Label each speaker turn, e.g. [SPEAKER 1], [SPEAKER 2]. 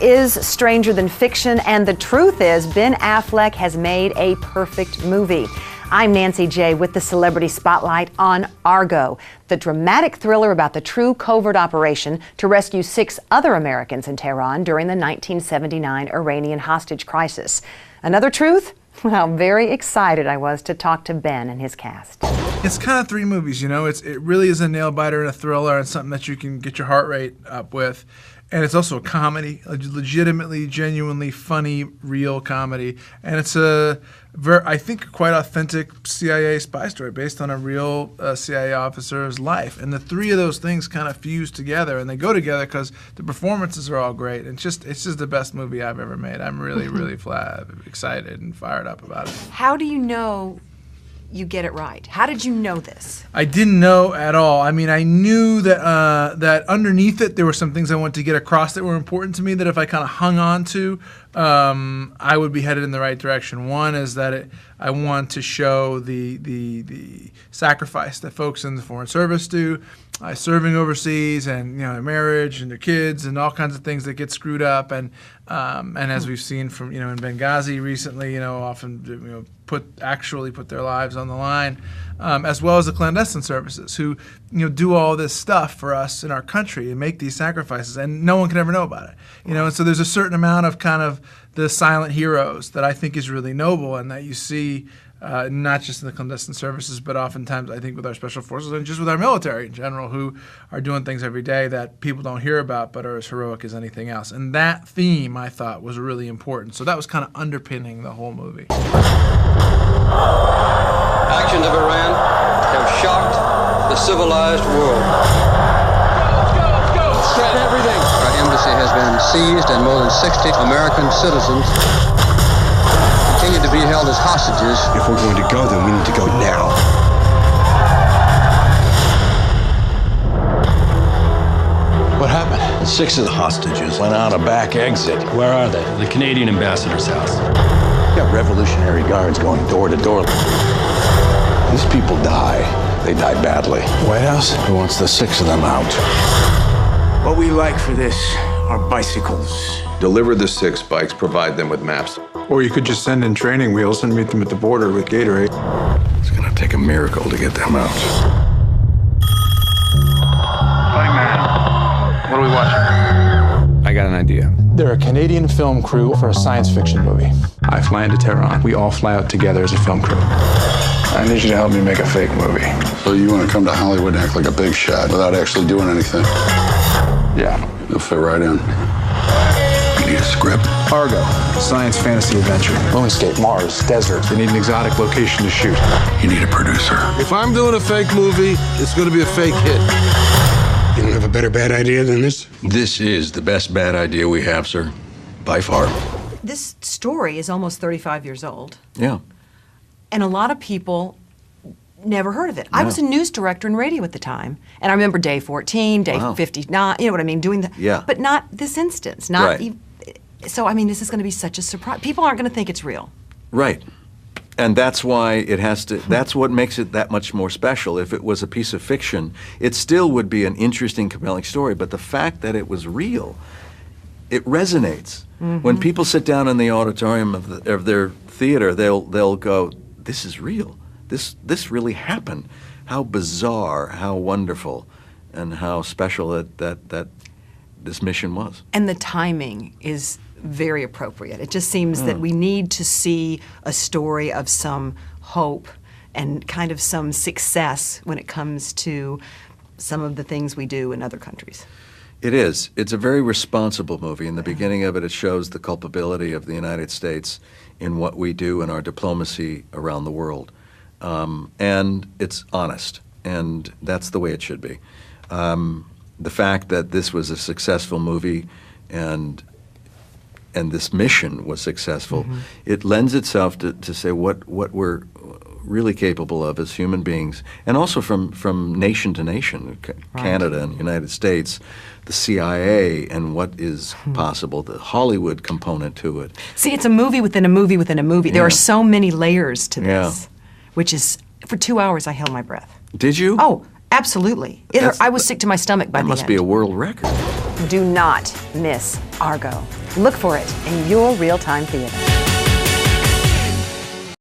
[SPEAKER 1] is stranger than fiction, and the truth is Ben Affleck has made a perfect movie. I'm Nancy J. with the Celebrity Spotlight on Argo, the dramatic thriller about the true covert operation to rescue 6 other Americans in Tehran during the 1979 Iranian hostage crisis. Another truth? Well, very excited I was to talk to Ben and his cast.
[SPEAKER 2] It's kind of 3 movies, you know. It really is a nail-biter and a thriller and something that you can get your heart rate up with. And it's also a comedy, a legitimately, genuinely funny, real comedy. And it's I think, quite authentic CIA spy story based on a real CIA officer's life. And the 3 of those things kind of fuse together, and they go together because the performances are all great. And it's just the best movie I've ever made. I'm really, really excited and fired up about it.
[SPEAKER 1] How do you know you get it right? How did you know this?
[SPEAKER 2] I didn't know at all. I mean, I knew that that underneath it there were some things I wanted to get across that were important to me, that if I kind of hung on to, I would be headed in the right direction. One is that I want to show the sacrifice that folks in the Foreign Service do, serving overseas, and their marriage and their kids and all kinds of things that get screwed up, and as we've seen from in Benghazi recently, often actually put their lives on the line, as well as the clandestine services who do all this stuff for us in our country and make these sacrifices, and no one can ever know about it. And so there's a certain amount of kind of the silent heroes that I think is really noble, and that you see not just in the clandestine services, but oftentimes I think with our special forces and just with our military in general, who are doing things every day that people don't hear about but are as heroic as anything else. And that theme, I thought, was really important. So that was kind of underpinning the whole movie.
[SPEAKER 3] Actions of Iran have shocked the civilized world.
[SPEAKER 4] Let's go!
[SPEAKER 3] Spread everything. Our embassy has been seized and more than 60 American citizens continue to be held as hostages.
[SPEAKER 4] If we're going to go, then we need to go now.
[SPEAKER 5] What happened?
[SPEAKER 4] 6 of the hostages went out a back exit.
[SPEAKER 5] Where are they? The Canadian ambassador's house.
[SPEAKER 4] Got Revolutionary Guards going door to door. These people die. They die badly.
[SPEAKER 5] White House?
[SPEAKER 4] Who wants the 6 of them out?
[SPEAKER 6] What we like for this are bicycles.
[SPEAKER 7] Deliver the 6 bikes, provide them with maps.
[SPEAKER 8] Or you could just send in training wheels and meet them at the border with Gatorade.
[SPEAKER 4] It's gonna take a miracle to get them out.
[SPEAKER 6] Fighting man, what are we watching?
[SPEAKER 9] I got an idea.
[SPEAKER 8] They're a Canadian film crew for a science fiction movie. I fly into Tehran. We all fly out together as a film crew.
[SPEAKER 4] I need you to help me make a fake movie.
[SPEAKER 10] So you want to come to Hollywood and act like a big shot without actually doing anything?
[SPEAKER 4] Yeah.
[SPEAKER 10] You'll fit right in. You need a script?
[SPEAKER 8] Argo, science fantasy adventure. Moonscape, Mars, desert. They need an exotic location to shoot.
[SPEAKER 10] You need a producer.
[SPEAKER 11] If I'm doing a fake movie, it's going to be a fake hit.
[SPEAKER 10] You don't have a better bad idea than this?
[SPEAKER 4] This is the best bad idea we have, sir. By far.
[SPEAKER 1] This story is almost 35 years old.
[SPEAKER 4] Yeah.
[SPEAKER 1] And a lot of people never heard of it. I was a news director in radio at the time, and I remember day 14, day 59, you know what I mean, doing that.
[SPEAKER 4] Yeah.
[SPEAKER 1] But not this instance. So, I mean, this is going to be such a surprise. People aren't going to think it's real.
[SPEAKER 9] Right. And that's why it has to, that's what makes it that much more special. If it was a piece of fiction, it still would be an interesting, compelling story. But the fact that it was real, it resonates. Mm-hmm. When people sit down in the auditorium of their theater, they'll go, this is real. This really happened. How bizarre, how wonderful, and how special that this mission was.
[SPEAKER 1] And the timing is very appropriate. It just seems that we need to see a story of some hope and kind of some success when it comes to some of the things we do in other countries.
[SPEAKER 9] It is. It's a very responsible movie. In the beginning of it, it shows the culpability of the United States in what we do in our diplomacy around the world. And it's honest, and that's the way it should be. The fact that this was a successful movie and this mission was successful, it lends itself to say what we're really capable of as human beings, and also from nation to nation, Canada and the United States, the CIA and what is possible, the Hollywood component to it.
[SPEAKER 1] See, it's a movie within a movie within a movie. There are so many layers to this, which is, for 2 hours I held my breath.
[SPEAKER 9] Did you?
[SPEAKER 1] Oh, absolutely. I was sick to my stomach by the end.
[SPEAKER 9] That must be a world record.
[SPEAKER 1] Do not miss Argo. Look for it in your real-time theater.